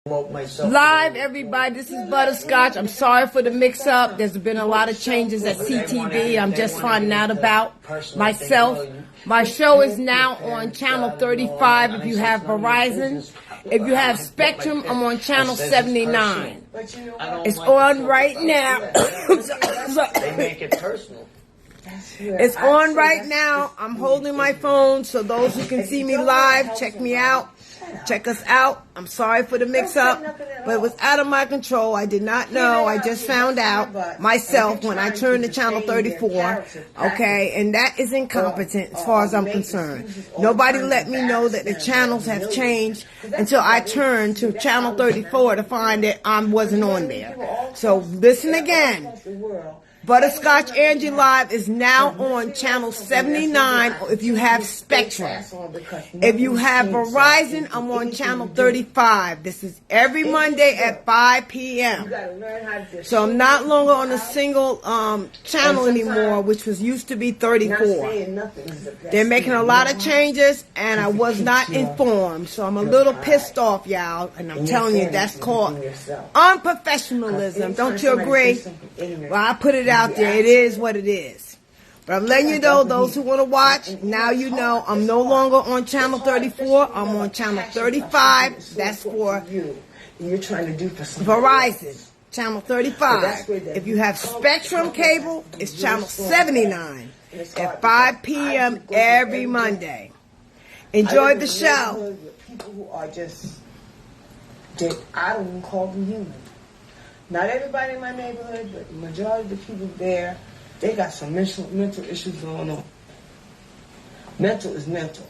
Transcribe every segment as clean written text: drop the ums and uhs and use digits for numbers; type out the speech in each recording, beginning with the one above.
Live, everybody. This is Butterscotch. I'm sorry for the mix-up. There's been a lot of changes at CTV. I'm just finding out about myself. My show is now on Channel 35 if you have Verizon. If you have Spectrum, I'm on Channel 79. It's on right now. They make it personal. It's on right now. I'm holding my phone, so those who can see me live, check me out. Check us out. I'm sorry for the mix-up, but it was out of my control. I did not know. I just found out myself when I turned to Channel 34, okay, and that is incompetent as far as I'm concerned. Nobody let me know that the channels have changed until I turned to Channel 34 to find that I wasn't on there. So listen again. Butterscotch Angie Live is now on Channel 79 if you have Spectrum. If you have Verizon, I'm on Channel 35. This is every Monday at 5 p.m. So I'm not longer on a single channel anymore, which used to be 34. They're making a lot of changes, and I was not informed. So I'm a little pissed off, y'all, and I'm telling you, that's called unprofessionalism. Don't you agree? Well, I put it out there. It is what it is. But I'm letting you know, those who want to watch, now you know I'm no longer on Channel 34. I'm on Channel 35. That's for Verizon. Channel 35. If you have Spectrum cable, it's Channel 79 at 5 p.m. every Monday. Enjoy the show. People who are just, I don't even call them human. Not everybody in my neighborhood, but the majority of the people there, they got some mental issues going on. Mental is mental.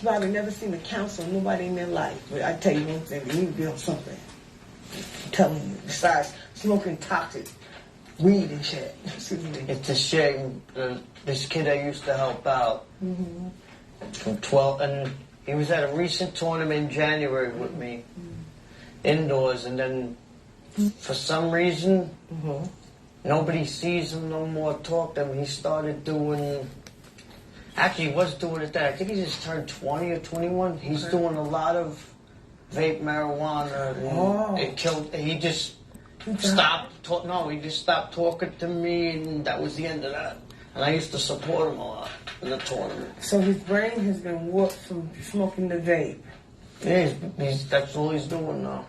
Probably never seen a counselor, nobody in their life. But I tell you one thing, they need to be on something. I'm telling you, besides smoking toxic weed and shit. It's a shame. This kid I used to help out from 12, and he was at a recent tournament in January with me, indoors, and then for some reason, nobody sees him no more, talk to him. He started doing, actually he was doing it then. I think he just turned 20 or 21. He's doing a lot of vape marijuana. And he just stopped, he just stopped talking to me, and that was the end of that. And I used to support him a lot in the tournament. So his brain has been warped from smoking the vape. Yeah, that's all he's doing now.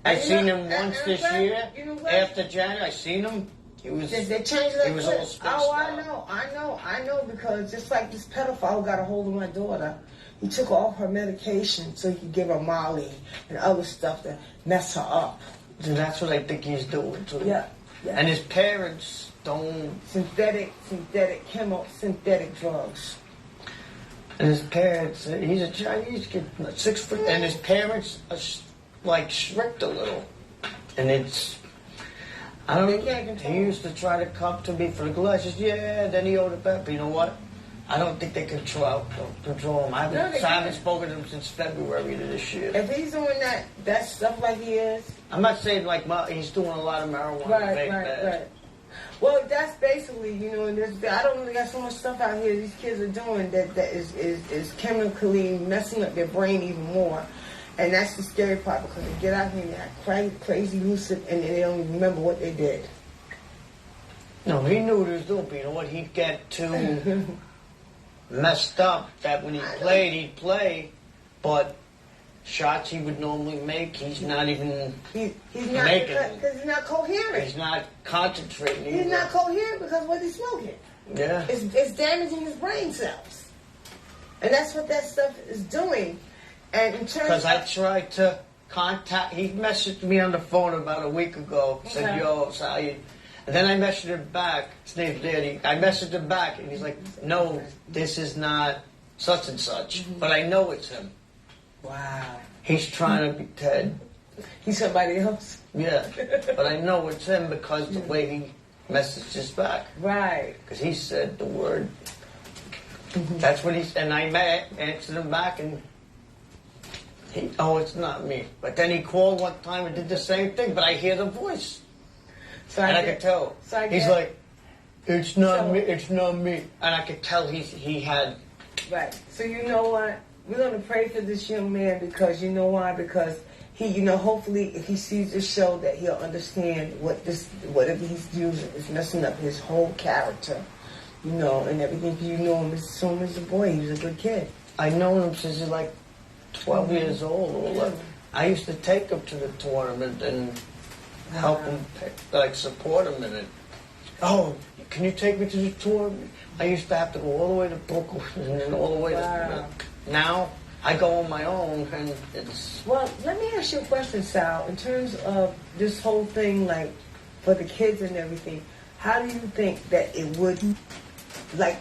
I seen him once this year. After January, I seen him. He was. They changed that. He was all spaced Oh, out. I know. Because just like this pedophile got a hold of my daughter, he took all her medication so he could give her Molly and other stuff to mess her up. And that's what I think he's doing too. Yeah. And his parents don't. Synthetic drugs. And his parents, he's a Chinese kid, 6 foot, and his parents are like strict a little, and it's, I don't know, he used to try to come to me for the glasses, then he owed it back, but you know what, I don't think they control him. I haven't spoken to him since February of this year. If he's doing that stuff like he is, I'm not saying like he's doing a lot of marijuana. Right. Well, that's basically, and I don't really got so much stuff out here these kids are doing that is chemically messing up their brain even more. And that's the scary part, because they get out here and they're crazy lucid, and they don't even remember what they did. No, he knew what he was doing, but you know what? He'd get too messed up that when he played, he'd play, but shots he would normally make, he's not even he's not making. Because he's not coherent. He's not concentrating either. He's not coherent because what he's smoking. Yeah. It's damaging his brain cells. And that's what that stuff is doing. And in terms because I tried to contact, he messaged me on the phone about a week ago, said, yo, so how you, and then I messaged him back, his name's Danny, I messaged him back, and he's like, no, this is not such and such, but I know it's him. Wow. He's trying to be Ted. He's somebody else? Yeah, but I know it's him because the way he messages back. Right. Because he said the word, that's what and I answered him back, and it's not me. But then he called one time and did the same thing, but I hear the voice. I could tell. He's like, it's not me. And I could tell he had. Right. So you know what? We're going to pray for this young man because you know why? Because he, hopefully if he sees this show that he'll understand whatever he's using is messing up his whole character, and everything. You know him as a boy. He was a good kid. I know him since he's like 12 years old or 11. I used to take him to the tournament and help him, support him in it. Oh, can you take me to the tournament? I used to have to go all the way to Brooklyn and then all the way to... Now, I go on my own, and it's... Well, let me ask you a question, Sal. In terms of this whole thing, for the kids and everything, how do you think that it would...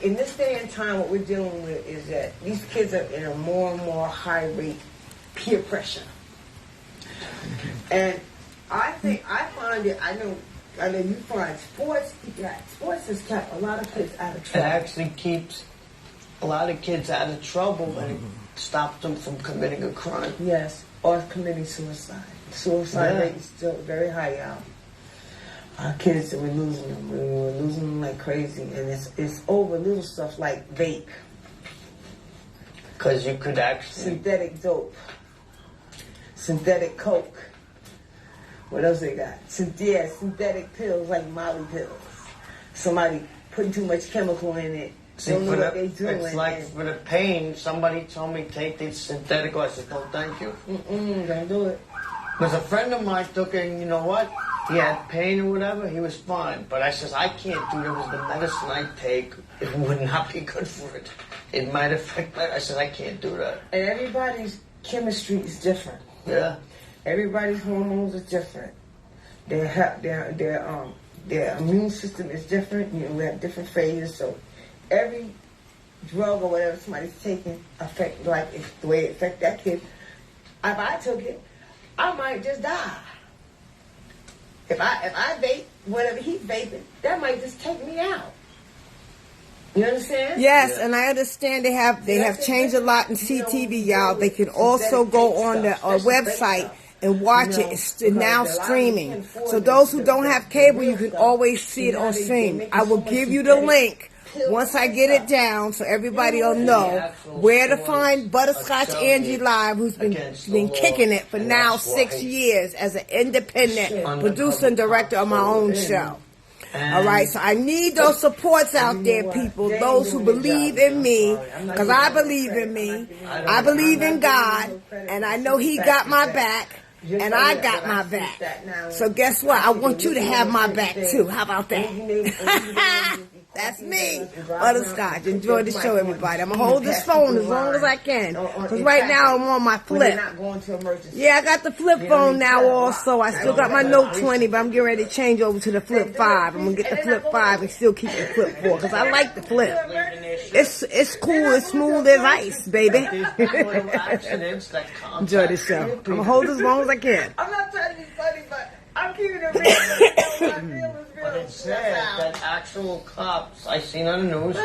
in this day and time, what we're dealing with is that these kids are in a more and more high rate peer pressure. And I find it, I know you find sports has kept a lot of kids out of trouble. It actually keeps a lot of kids out of trouble and it stops them from committing a crime. Yes, or committing suicide. Suicide rate is still very high out. Our kids, we're losing them. We're losing them like crazy. And it's over little stuff like vape. Because you could actually... Synthetic dope. Synthetic coke. What else they got? Synthetic pills like Molly pills. Somebody putting too much chemical in it. See, don't know what they're doing. It's like for the pain, somebody told me take this synthetic. I said, no, thank you. Don't do it. Because a friend of mine took it, and you know what? He had pain or whatever, he was fine. But I says, I can't do it because the medicine I take, it would not be good for it. It might affect my... I said, I can't do that. And everybody's chemistry is different. Yeah. Everybody's hormones are different. Their immune system is different. We have different phases. So every drug or whatever somebody's taking affect the way it affects that kid. If I took it, I might just die. If I vape whatever he's vaping, that might just take me out. You understand? Yes, and I understand they have changed a lot in CTV, y'all. They can also go on the website and watch it. It's now streaming. So those who don't have cable, you can always see it on stream. I will give you the link once I get it down so everybody will know where to find Butterscotch Angie Live, who's been kicking it for now 6 years as an independent producer and director of my own show. All right, so I need those supports out there, people, those who believe in me, because I believe in me. I believe in God, and I know He got my back, and I got my back. So guess what? I want you to have my back, too. How about that? That's me, Butterscotch. Enjoy the show, everybody. I'm going to hold this phone as long as I can. Because right now I'm on my flip. Yeah, I got the flip phone now also. I still got my Note 20, but I'm getting ready to change over to the flip 5. I'm going to get the flip 5 and still keep the flip 4. Because I like the flip. It's cool. It's smooth as ice, baby. Enjoy the show. I'm going to hold this as long as I can. I'm not trying to be funny, but I'm keeping it real. But it said that actual cops, I seen on the news,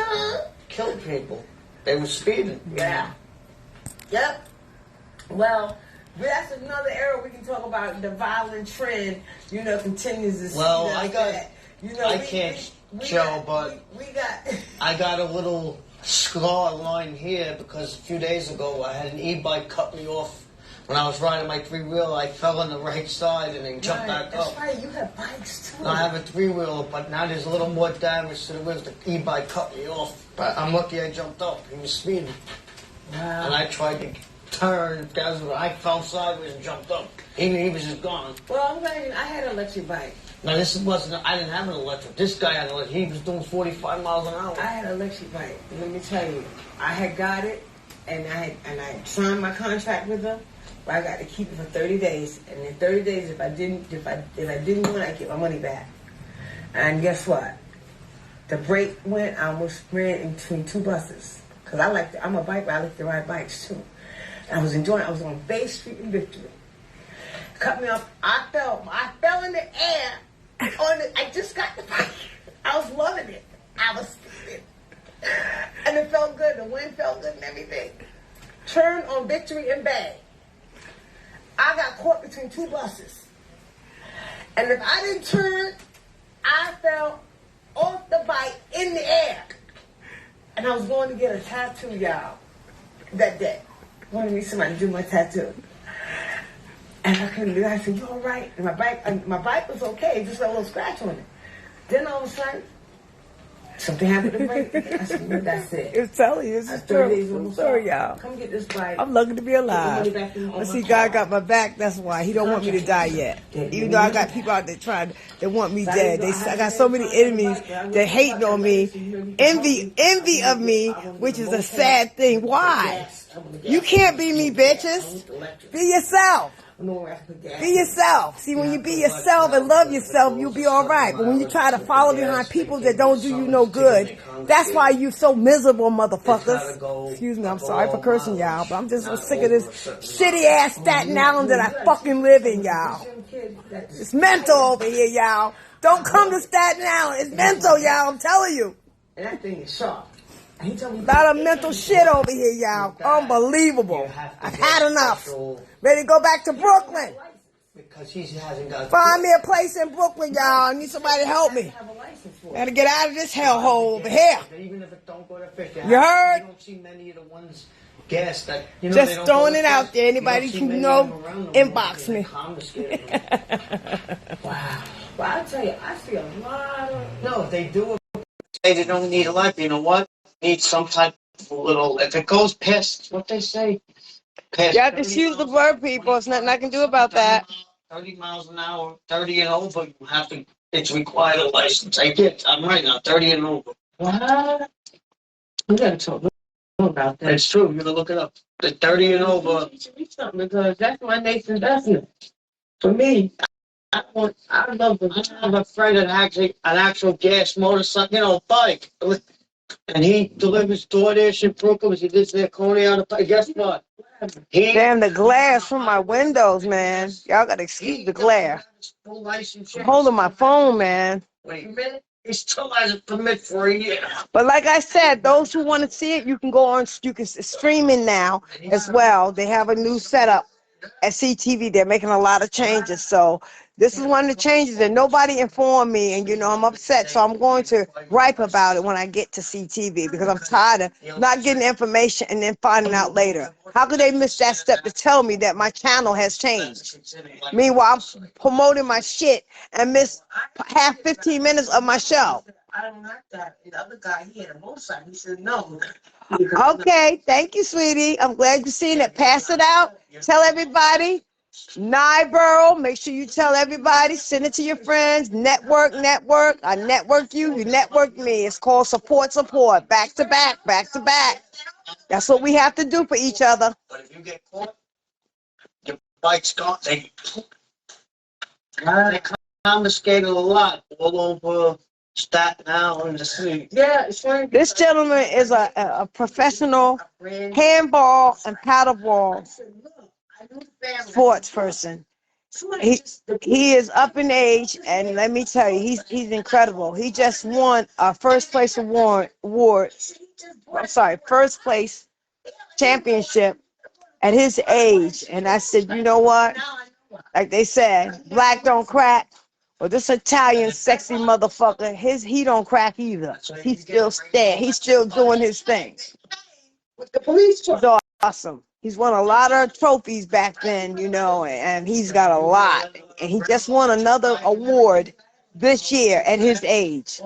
killed people. They were speeding. Yeah. Yep. Well, that's another era we can talk about. The violent trend, continues to... Well, I can't show, but I got a little scar line here because a few days ago I had an e-bike cut me off. When I was riding my three-wheeler, I fell on the right side and then jumped back up. That's right, you have bikes too. I have a three-wheeler, but now there's a little more damage to the wheels. The e-bike cut me off. But I'm lucky I jumped up. He was speeding. Wow. And I tried to turn. I fell sideways and jumped up. He was just gone. Well, I'm glad I had an electric bike. Now, I didn't have an electric. This guy had an electric. He was doing 45 miles an hour. I had an electric bike. Let me tell you. I had got it, and I signed my contract with them. I got to keep it for 30 days, and in 30 days, if I didn't want it, I get my money back. And guess what? The brake went. I almost ran in between two buses because I'm a bike rider. I like to ride bikes too. And I was enjoying. I was on Bay Street in Victory. Cut me off. I fell in the air. I just got the bike. I was loving it. I was speeding, and it felt good. The wind felt good and everything. Turned on Victory and Bay. I got caught between two buses. And if I didn't turn, I fell off the bike in the air. And I was going to get a tattoo, y'all, that day. Wanted me somebody to do my tattoo. And I couldn't do that. I said, you all right? And my bike was okay, just a little scratch on it. Then all of a sudden, something happened to the brake. I said, well, that's it. It's telling you, it's true. Sorry, y'all. Come get this bike. I'm lucky to be alive. But see, God got my back. That's why He don't want me to die yet. Even though I got people out there they want me dead. I got so many enemies that hating on me, envy of me, which is a sad thing. Why? You can't be me, bitches. Be yourself. Be yourself. See, when you be yourself and love yourself, you'll be all right. But when you try to follow behind people that don't do you no good, that's why you so miserable, motherfuckers. Excuse me, I'm sorry for cursing, y'all, but I'm just so sick of this shitty ass Staten Island that I fucking live in, y'all. It's mental over here, y'all. Don't come to Staten Island. It's mental, y'all. I'm telling you. And that thing is sharp. A lot of mental shit over here, y'all. Unbelievable. I've had enough. Ready to go back to Brooklyn. Because he hasn't got. Find me a place in Brooklyn, y'all. I need somebody to help me. Gotta get out of this hellhole over here. Even if it don't go to fish, you heard? You don't see many of the ones gas that. Just throwing it out there. Anybody who know, inbox me. Wow. Well, I tell you, I see a lot of. No, they do. They don't need a life. You know what? Need some type of little. If it goes past, what they say. You have to excuse the word, people. There's nothing I can do about that. 30 miles an hour, 30 and over, you have to. It's required a license. I'm right now, 30 and over. What? I'm gonna talk about that. It's true. You can look it up. The 30 and over. Because that's my next investment. For me, I love them. I have a friend that actually an actual gas motorcycle, bike. And he delivers DoorDash in Brooklyn. He lives there, Coney on the bike. Guess what? Damn, the glass from my windows, man. Y'all gotta excuse the glare. I'm holding my phone, man. Wait a minute. He still has a permit for a year. But like I said, those who want to see it, you can go on. You can stream it now as well. They have a new setup at CTV. They're making a lot of changes. So this is one of the changes that nobody informed me, and I'm upset. So I'm going to gripe about it when I get to CTV because I'm tired of not getting information and then finding out later. How could they miss that step to tell me that my channel has changed? Meanwhile, I'm promoting my shit and miss half 15 minutes of my show. I don't like that. The other guy, he had a motorcycle. He said no. Okay, thank you, sweetie. I'm glad you've seen it. Pass it out. Tell everybody. Nyborough, make sure you tell everybody. Send it to your friends. Network. I network you. You network me. It's called support. Back to back. That's what we have to do for each other. But if you get caught, your bike's gone. They confiscated a lot all over Staten Island. Yeah, it's right. This gentleman is a professional handball and paddleball sports person. He is up in age, and let me tell you, he's incredible. He just won a first place championship at his age. And I said, you know what? Like they said, black don't crack. Well, this Italian sexy motherfucker, he don't crack either. He's still there. He's still doing his thing. He's awesome. He's won a lot of trophies back then, and he's got a lot. And he just won another award this year at his age.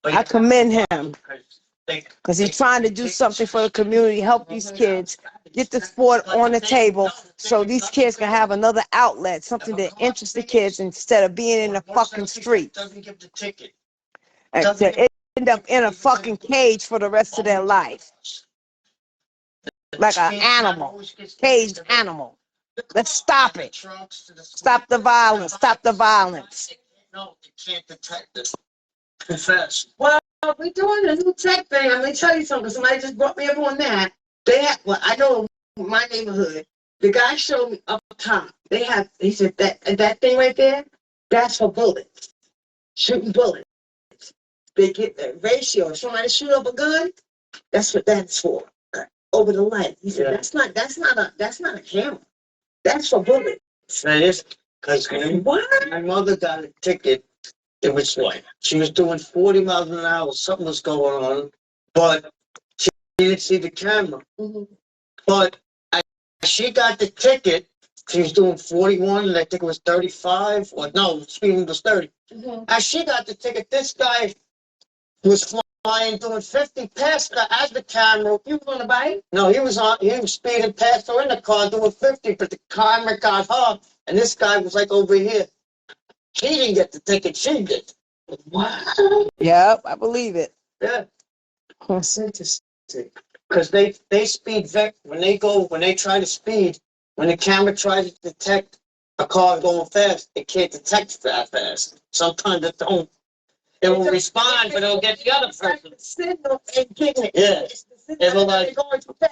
I commend him because he's trying to do something for the community, help these kids, get the sport on the table so these kids can have another outlet, something that interests the kids instead of being in the fucking street. And to end up in a fucking cage for the rest of their life. Like an animal, caged animal. Let's stop it. Stop the violence. No, you can't detect it. Confess. Well, we're doing a new tech thing. I'm going to tell you something. Somebody just brought me up on that. I know my neighborhood. The guy showed me up top. He said that thing right there, that's for bullets. Shooting bullets. They get the ratio. If somebody shoot up a gun, that's what that's for. Over the light. He said, that's not a camera. That's for bullets. That is because my mother got a ticket. It was like she was doing 40 miles an hour. Something was going on, but she didn't see the camera. Mm-hmm. But she got the ticket She was doing 41, and I think it was 35, or no, speed limit was 30. As she got the ticket, this guy was flying doing 50 past her as the camera. You was on a bike? No, he was speeding past her in the car doing 50, but the camera got her, and this guy was like over here. He didn't get the ticket, she did. Wow. Yep, I believe it. Yeah. That's interesting. Because they speed when they try to speed, when the camera tries to detect a car going fast, it can't detect that fast. Sometimes it don't. It will respond, but it'll get the other person. Signal and getting it. Yeah. It'll like,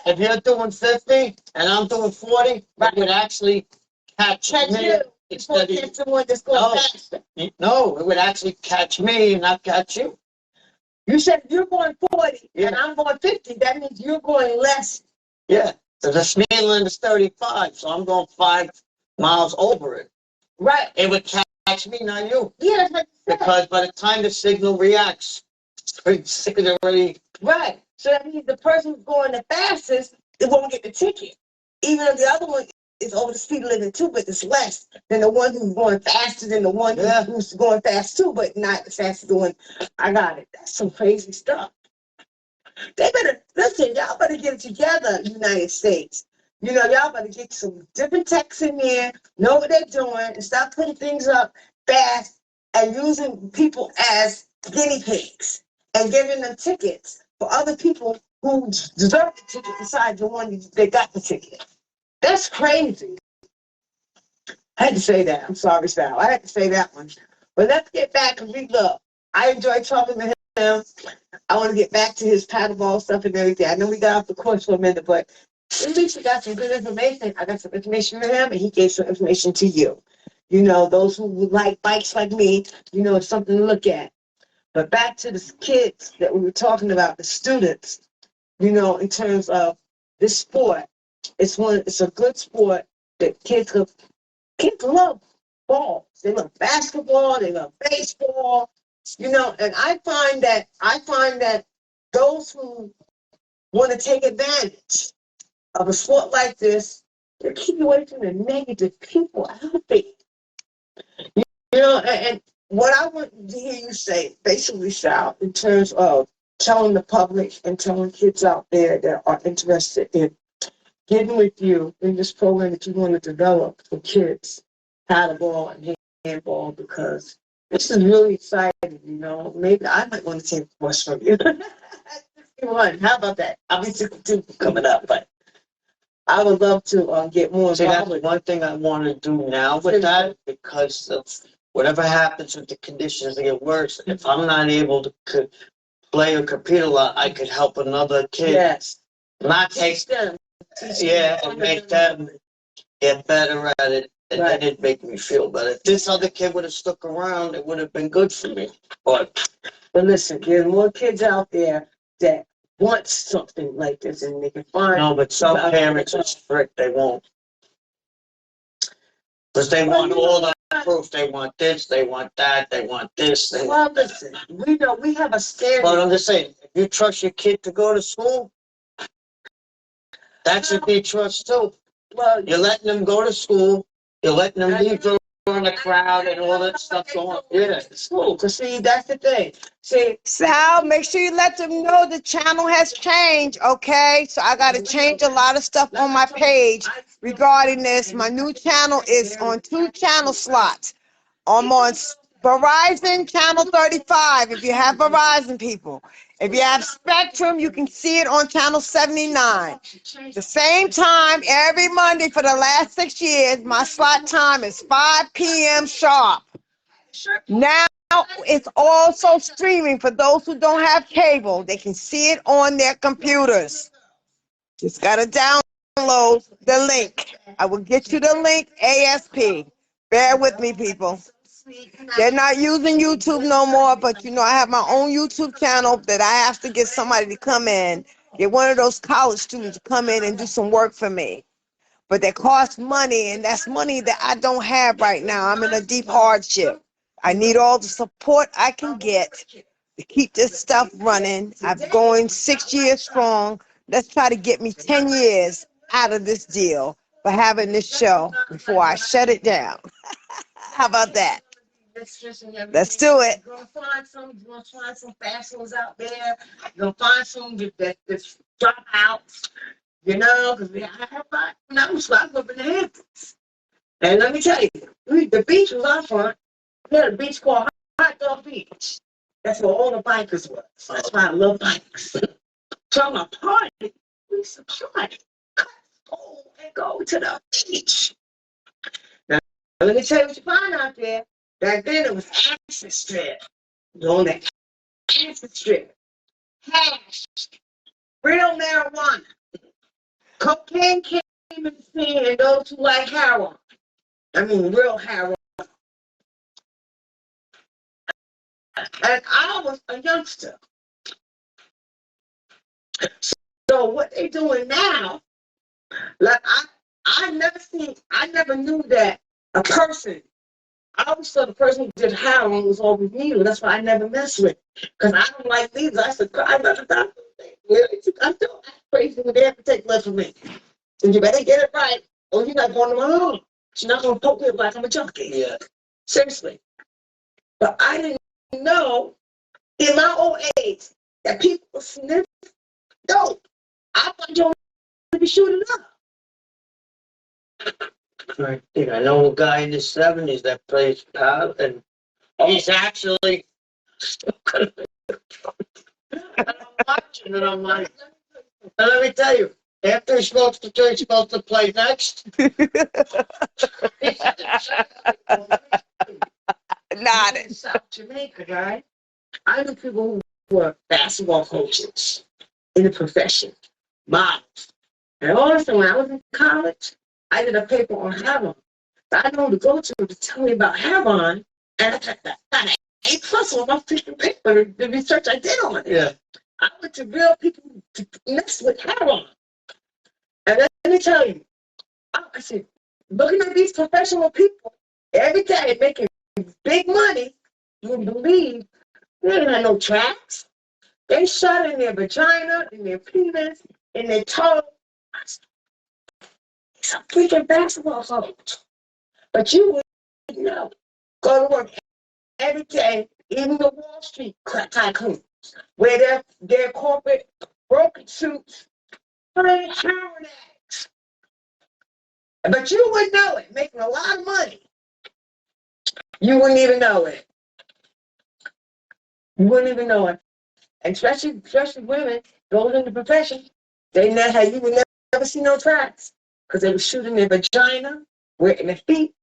if you're doing 50 and I'm doing 40, it would actually catch me. Instead of someone that's going faster. No, it would actually catch me and not catch you. You said you're going 40 and I'm going 50. That means you're going less. Yeah. So the speed limit is 35, so I'm going 5 miles over it. Right. It would catch me, not you. Yeah, that's what you said. Because by the time the signal reacts, it's already. Right. So that means the person who's going the fastest, they won't get the ticket. Even though the other one is over the speed limit too, but it's less than the one who's going faster than the one who's going fast too, but not as fast as the one. I got it. That's some crazy stuff. They better listen. Y'all better get it together, United States. You know, y'all better get some different techs in there, know what they're doing, and stop putting things up fast and using people as guinea pigs and giving them tickets for other people who deserve the ticket besides the one that got the ticket. That's crazy. I had to say that. I'm sorry, Sal. I had to say that one. But let's get back and look. I enjoyed talking to him. I want to get back to his paddleball stuff and everything. I know we got off the course for a minute, but at least we got some good information. I got some information from him, and he gave some information to you. You know, those who like bikes like me, you know, it's something to look at. But back to the kids that we were talking about, the students, you know, in terms of this sport. It's a good sport that kids love ball. They love basketball, they love baseball, you know, and I find that those who want to take advantage of a sport like this, they keep away from the negative people out there. You know, and what I want to hear you say, basically, Sal, in terms of telling the public and telling kids out there that are interested in getting with you in this program that you want to develop for kids, paddleball and handball, because this is really exciting, you know. Maybe I might want to take a course from you. How about that? I'll be 62 coming up, but I would love to get more involved. See, that's one thing I want to do now with that, because of whatever happens with the conditions, they get worse. If I'm not able to play or compete a lot, I could help another kid. Yes. Not take them. Yeah, and make them get better at it, and then it'd make me feel better. If this other kid would have stuck around, it would have been good for me. But listen, there's more kids out there that want something like this, and they can find. No, but some parents are strict. They won't, because they want all the proof. They want this, they want that, they want this. Well, listen, we know we have a standard. But I'm just saying, if you trust your kid to go to school, that should be trust too. Well, you're letting them go to school. You're letting them leave in the crowd and all that stuff going on. Yeah, it's cool. So see, that's the thing. See, Sal, make sure you let them know the channel has changed, okay? So I got to change a lot of stuff on my page regarding this. My new channel is on 2 channel slots. I'm on Verizon channel 35, if you have Verizon, people. If you have Spectrum, you can see it on channel 79. The same time every Monday for the last 6 years, my slot time is 5 p.m. sharp. Now it's also streaming for those who don't have cable. They can see it on their computers. Just got to download the link. I will get you the link ASP. Bear with me, people. They're not using YouTube no more, but you know, I have my own YouTube channel that I have to get somebody to come in, get one of those college students to come in and do some work for me. But that costs money, and that's money that I don't have right now. I'm in a deep hardship. I need all the support I can get to keep this stuff running. I'm going 6 years strong. Let's try to get me 10 years out of this deal. for having this show before I shut it down. How about that? Let's do it. You're gonna find some fast ones out there. You're gonna find some that drop out. You know, because I have when I was up in the Hamptons. And let me tell you, the beach was our front. We had a beach called Hot Dog Beach. That's where all the bikers was. That's why I love bikes. So I'm a party. We used to party. And go to the beach. Now, let me tell you what you find out there. Back then, it was acid strip. On the acid strip. Hash. Real marijuana. Cocaine came in the scene, and those who like heroin. I mean, real heroin. And I was a youngster. So what they doing now, like I never knew that a person, I always thought the person who did heroin was always needle. That's why I never mess with it. Because I don't like needles. I said, I never thought I still act crazy when they have to take blood from me. And you better get it right, or you're not going to my home. You're not going to poke me like I'm a junkie. Yeah. Seriously. But I didn't know in my old age that people were sniffing dope. I thought you would be shooting up. Right. I know a guy in the 70s that plays pal, and he's actually and I'm watching, and I'm like, and let me tell you, after he smokes the joint, he's supposed to play next. Not in South Jamaica, right? I knew people who were basketball coaches in the profession, models. And also, when I was in college, I did a paper on heroin. I know to go to tell me about heroin, and I got an A+ on my freaking paper, the research I did on it. Yeah. I went to real people to mess with heroin. And let me tell you, I said, looking at these professional people, every day making big money, you wouldn't believe they didn't have no tracks. They shot in their vagina, in their penis, in their toe. It's a freaking basketball coach. But you wouldn't know. Go to work every day, even the Wall Street tycoons, where their corporate broken suits, playing heroin addicts. But you wouldn't know it, making a lot of money. You wouldn't even know it. You wouldn't even know it. And especially women going into the profession, you would never see no tracks. Because they were shooting their vagina, in their feet.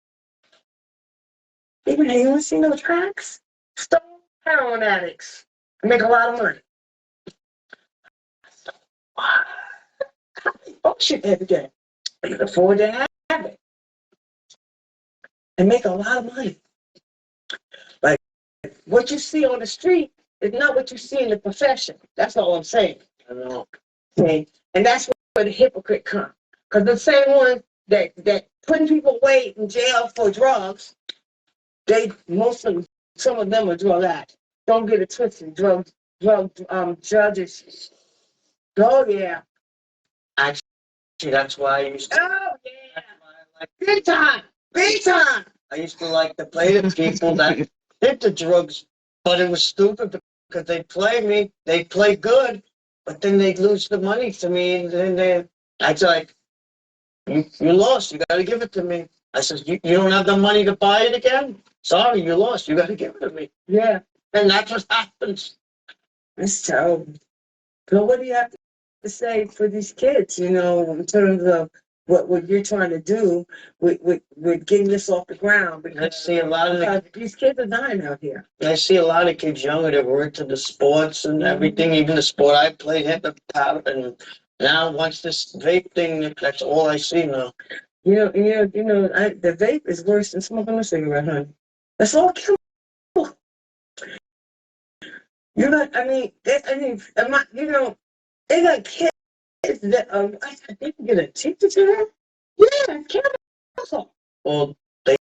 You wouldn't see no tracks. Stone heroin addicts. Make a lot of money. Oh shit every day. They can afford to have it. And make a lot of money. Like what you see on the street is not what you see in the profession. That's all I'm saying. I know. Okay? And that's where the hypocrite comes. Because the same one that putting people away in jail for drugs, some of them are drug addicts. Don't get it twisted. Judges. Oh yeah. Actually, that's why I used to. Oh yeah. Big time. Big time. I used to like to play the people that did the drugs, but it was stupid because they play me. They play good, but then they lose the money to me, and then I'd like, you lost. You got to give it to me. I said, you don't have the money to buy it again? Sorry, you lost. You got to give it to me. Yeah. And that's what happens. It's terrible. So what do you have to say for these kids, in terms of what you're trying to do with getting this off the ground? Because I see a lot of these kids are dying out here. I see a lot of kids younger that were into the sports and everything, even the sport I played, hip hop, and now once this vape thing, that's all I see now. The vape is worse than smoking a cigarette, honey. That's all chemical. They got kids that they can get addicted to that. Yeah, it's chemical. Well, they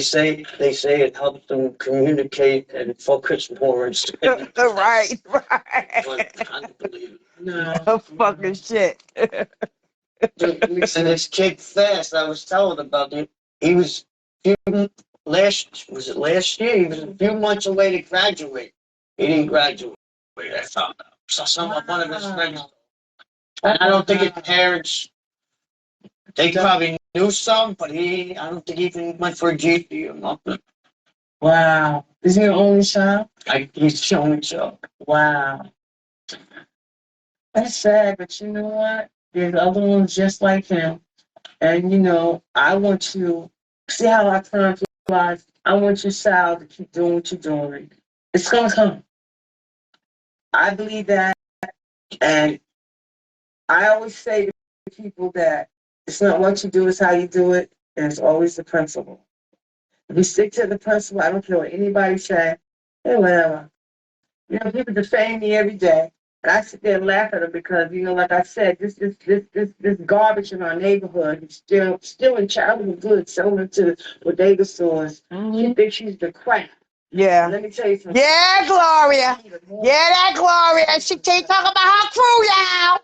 say it helps them communicate and focus more and stuff. right. But I don't believe it. No. Fucking shit. And this kid Fast, I was telling about it. He was last year? He was a few months away to graduate. He didn't graduate. I found out. So one of his friends, and I don't think his parents. They probably knew some, but I don't think he even went for a GP or nothing. Wow. Is he the only child? He's the only child. Wow. That's sad, but you know what? There's other ones just like him. And, I want you, see how I turn to life? I want your child to keep doing what you're doing. It's going to come. I believe that. And I always say to people that it's not what you do, it's how you do it. And it's always the principle. If you stick to the principle, I don't care what anybody say. Hey, whatever. People defame me every day. And I sit there and laugh at them because, like I said, this garbage in our neighborhood is still in childhood goods, selling it to bodega stores. She thinks she's the crap. Yeah. And let me tell you something. Yeah, Gloria. Yeah, that Gloria. And she keep talking about her crew, y'all.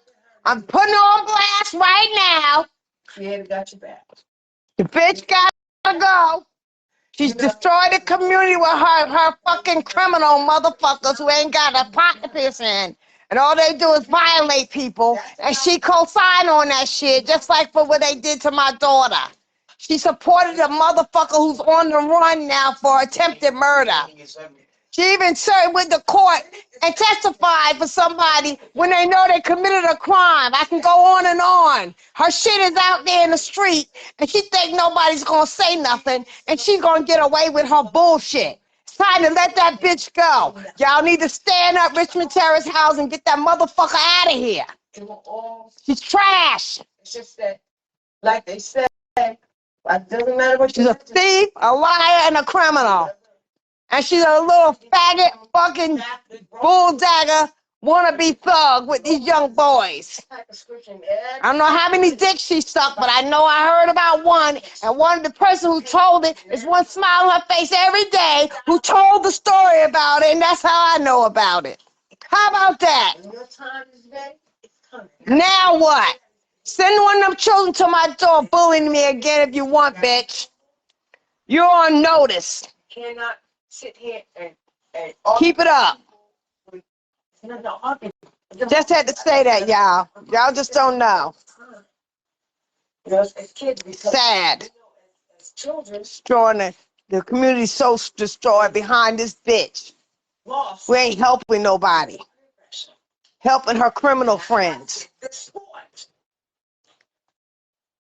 I'm putting her on blast right now. Creator got your back. The bitch gotta go. She's destroyed the community with her fucking criminal motherfuckers who ain't got a pot to piss in. And all they do is violate people. And she co-signed on that shit, just like for what they did to my daughter. She supported a motherfucker who's on the run now for attempted murder. She even went to court and testified for somebody when they know they committed a crime. I can go on and on. Her shit is out there in the street, and she think nobody's going to say nothing, and she's going to get away with her bullshit. It's time to let that bitch go. Y'all need to stand up Richmond Terrace House and get that motherfucker out of here. She's trash. It's just that, like they said, it doesn't matter what she's a thief, a liar, and a criminal. And she's a little faggot, fucking bulldagger, wannabe thug with these young boys. I don't know how many dicks she sucked, but I know I heard about one. And the person who told it is one smile on her face every day who told the story about it, and that's how I know about it. How about that? Your time is ready. It's coming. Now what? Send one of them children to my door bullying me again if you want, bitch. You're on notice. Cannot sit here and keep it up. Just had to say that, y'all. Y'all just don't know. As kids, sad. As children, destroying the community so destroyed behind this bitch. Lost. We ain't helping nobody. Helping her criminal friends.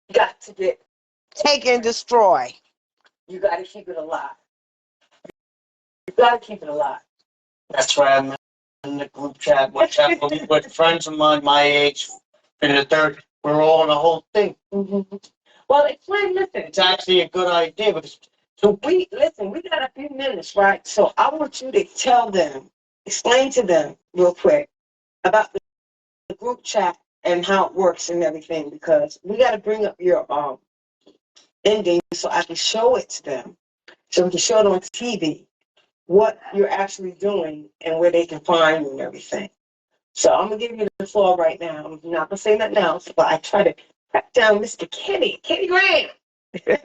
You got to get take and destroy. You got to keep it alive. You got to keep it alive. That's why I'm in the group chat with friends of mine my age in the third. We're all in the whole thing. Mm-hmm. Well, listen. It's actually a good idea. So we got a few minutes, right? So I want you to tell them, explain to them real quick about the group chat and how it works and everything, because we got to bring up your ending so I can show it to them, so we can show it on TV what you're actually doing and where they can find you and everything. So I'm gonna give you the floor right now. I'm not gonna say nothing else, but I try to track down Mr. Kenny Graham. Go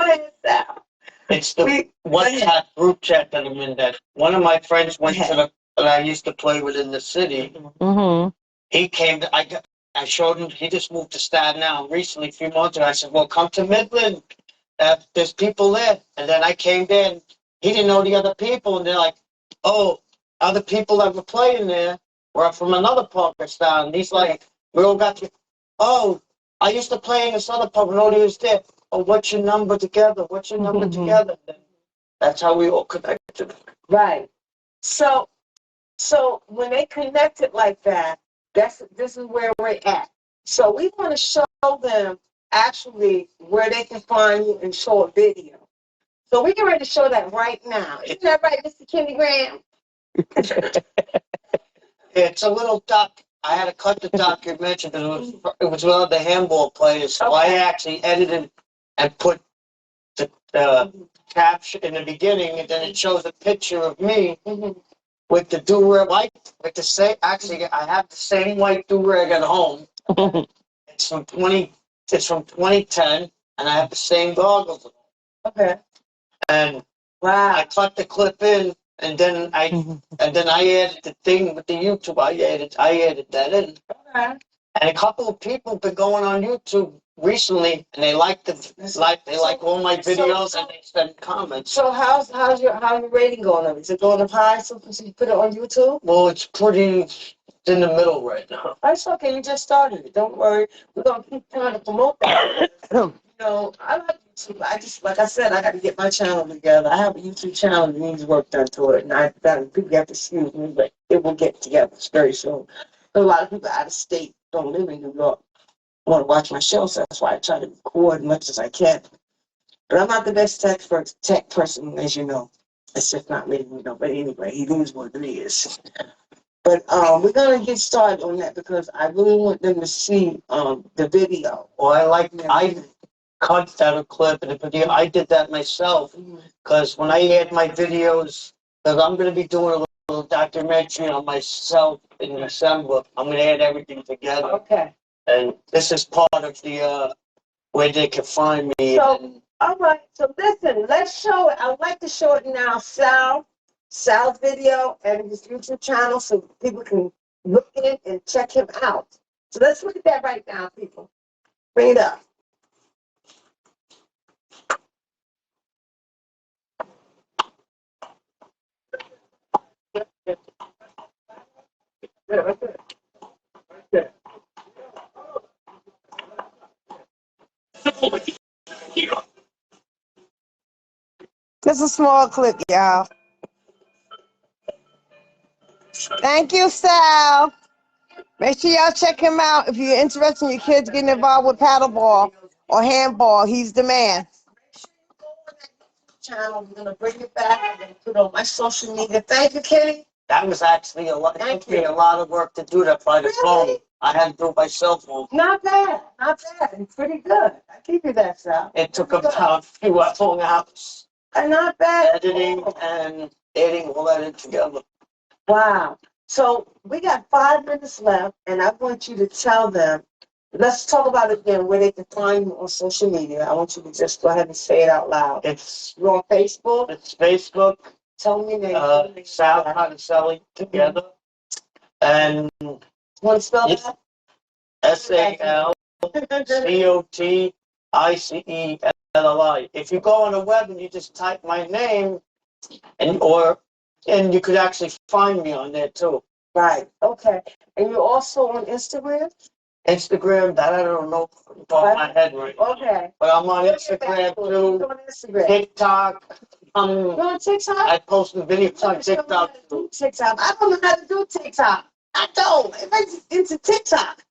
ahead, Sal. It's the WhatsApp group chat that I'm in. That one of my friends went to that I used to play with in the city. Mm-hmm. He came. I showed him. He just moved to Staten Island recently, a few months ago. I said, "Well, come to Midland. There's people there." And then I came there. And he didn't know the other people, and they're like, "Oh, other people that were playing there were from another pub that's down." And he's like, "We all got to. Oh, I used to play in this other pub, and nobody was there. Oh, what's your number together? What's your number together?" And that's how we all connected. Right. So when they connected like that, this is where we're at. So we want to show them actually where they can find you and show a video. So we get ready to show that right now. Isn't that right, Mr. Kenny Graham? It's a little doc. I had to cut the documentary because it was one of the handball players. So I actually edited and put the caption in the beginning, and then it shows a picture of me with the do-rag, with the same. Actually, I have the same white do-rag at home. It's from 2010, and I have the same goggles. Okay. And Wow. I cut the clip in, and then I added the thing with the YouTube. I added that in. Okay. And a couple of people have been going on YouTube recently, and they like all my videos, and they send comments. So how's your rating going up? Is it going up high since you put it on YouTube? Well, it's in the middle right now. That's okay. You just started it. Don't worry. We're gonna keep trying to promote that. You know, I like YouTube. Like I said, I got to get my channel together. I have a YouTube channel that needs work done to it, and people have to excuse me, but it will get together very soon. A lot of people out of state don't live in New York want to watch my show, so that's why I try to record as much as I can. But I'm not the best tech person, as you know. It's just not me, you know. But anyway, it is what it is. But we're gonna get started on that because I really want them to see the video. Well, I cut that clip in the video. I did that myself because when I add my videos, because I'm going to be doing a little documentary on myself in December. I'm going to add everything together. Okay. And this is part of the where they can find me. So, all right. So listen, let's show it. I'd like to show it now, Sal's video and his YouTube channel, so people can look at it and check him out. So let's look at that right now, people. Bring it up. Just a small clip, y'all. Thank you, Sal. Make sure y'all check him out if you're interested in your kids getting involved with paddleball or handball. He's the man. Channel. We're gonna bring it back. I'm gonna put it on my social media. Thank you, Kenny. That was actually a lot. It took me a lot of work to do that by the phone. I had to do it by cell phone. Not bad. Not bad. It's pretty good. I give you that, Sal. It took about a few hours. Not bad. Editing and adding all that in together. Wow. So we got 5 minutes left, and I want you to tell them. Let's talk about it again, where they can find you on social media. I want you to just go ahead and say it out loud. You're on Facebook. It's Facebook. Tell me your name. Sal Ponticelli together. And Want to spell that? SALCOTICELLI. If you go on the web and you just type my name, and you could actually find me on there too. Right. Okay. And you're also on Instagram? Instagram, that I don't know off my head right now. Okay. But I'm on Instagram too. On Instagram. TikTok. You're on TikTok? I post videos on TikTok too. TikTok. I don't know how to do TikTok. I don't. Everybody's into TikTok.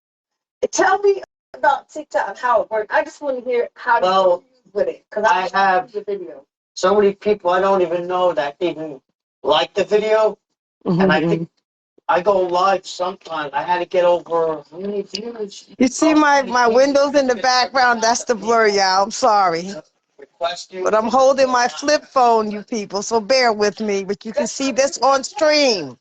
Tell me about TikTok, how it works. I just want to hear how you use with it. Because I have the video. So many people I don't even know that even like the video. And I think I go live sometimes. I had to get over how many views. You see my windows in the background? That's the blur, y'all. I'm sorry. But I'm holding my flip phone, you people, so bear with me. But you can see this on stream.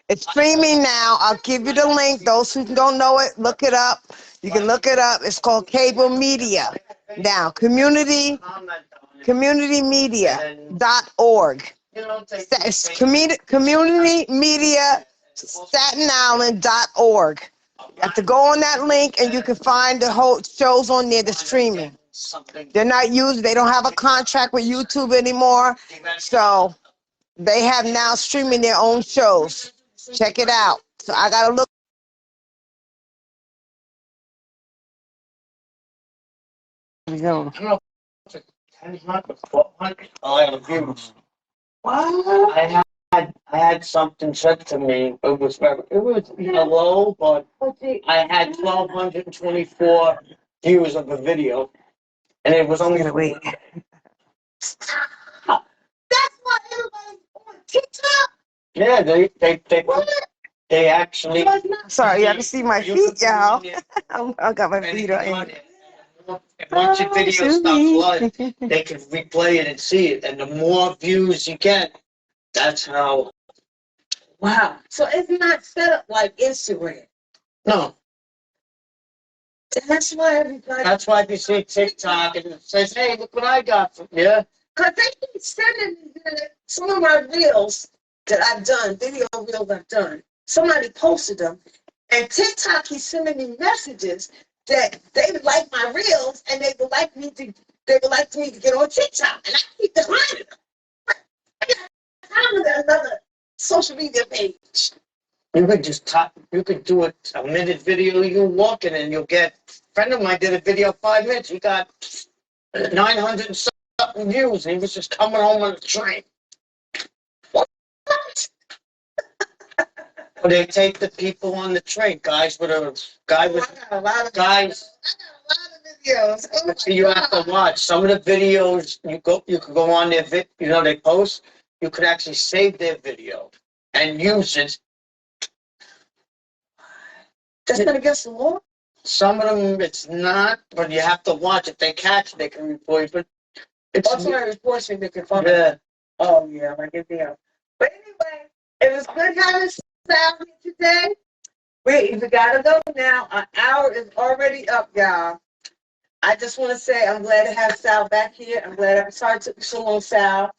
It's streaming now. I'll give you the link. Those who don't know it, look it up. You can look it up. It's called Cable Media. Now, communitymedia.org. It's community media Staten Island.org. You have to go on that link and you can find the whole shows on there, the streaming. They're not used, they don't have a contract with YouTube anymore. So they have now streaming their own shows. Check it out. So I gotta look. Here we go. I had something said to me. It was low, but I had 1,224 views of the video, and it was only a week. That's why everybody's on TikTok. Yeah, they actually. Sorry, y'all can see my feet, y'all. I got my feet on. Once your video stops live, they can replay it and see it, and the more views you get, that's how Wow. So it's not set up like Instagram. No. That's why everybody. That's why you see TikTok and it says, "Hey, look what I got from you." Because they keep sending me some of my reels that I've done, video reels I've done. Somebody posted them, and TikTok keeps sending me messages that they would like my reels and they would like me to get on TikTok, and I keep declining them. I got time with another social media page. You could just you could do a minute video you walking and you'll get. A friend of mine did a video 5 minutes. He got 900 and something views, and he was just coming home on the train. What? Well, they take the people on the train, guys with a guy with I got a lot of guys. videos. Oh You have to watch some of the videos. You could go on their they post. You could actually save their video and use it. That's not against the law? Some of them it's not, but you have to watch. If they catch it, they can report you. But it's somebody reports me, they can find yeah. Oh yeah, like it there. But anyway, it was good having Sal here today. We gotta go now. An hour is already up, y'all. I just want to say I'm glad to have Sal back here. I'm glad I'm sorry it took me so long, Sal,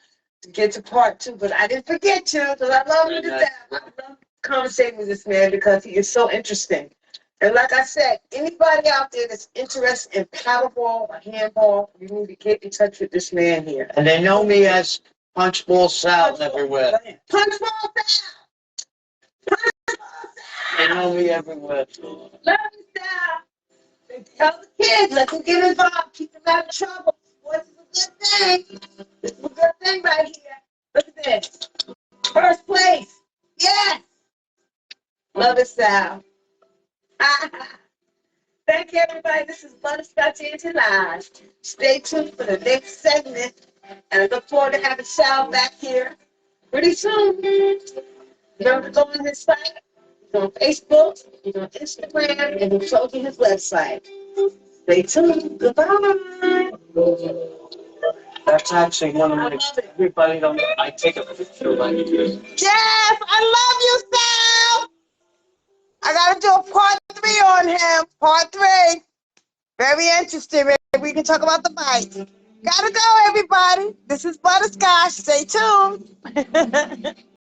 to get to part 2, but I didn't forget to because I love him to death. I love conversating with this man because he is so interesting. And like I said, anybody out there that's interested in paddleball or handball, you need to get in touch with this man here. And they know me as Punchball Sal everywhere. Punchball Sal! Punchball Sal! They know me everywhere. Love you, Sal. Tell the kids, let them get involved, keep them out of trouble. Sports is a good thing. This is a good thing right here. Look at this. First place. Yes. Love it, Sal. Thank you, everybody. This is Butterscotch Angie Live. Stay tuned for the next segment. And I look forward to having Sal back here pretty soon. Remember to go on his site. He's on Facebook. He's on Instagram. And he's closing his website. Stay tuned. Goodbye. That's actually one of my. Everybody don't. I take a picture like this. Yes, I love you, Sal. I gotta do a part 3 on him. Part 3. Very interesting. Maybe we can talk about the bite. Gotta go, everybody. This is Butterscotch. Stay tuned.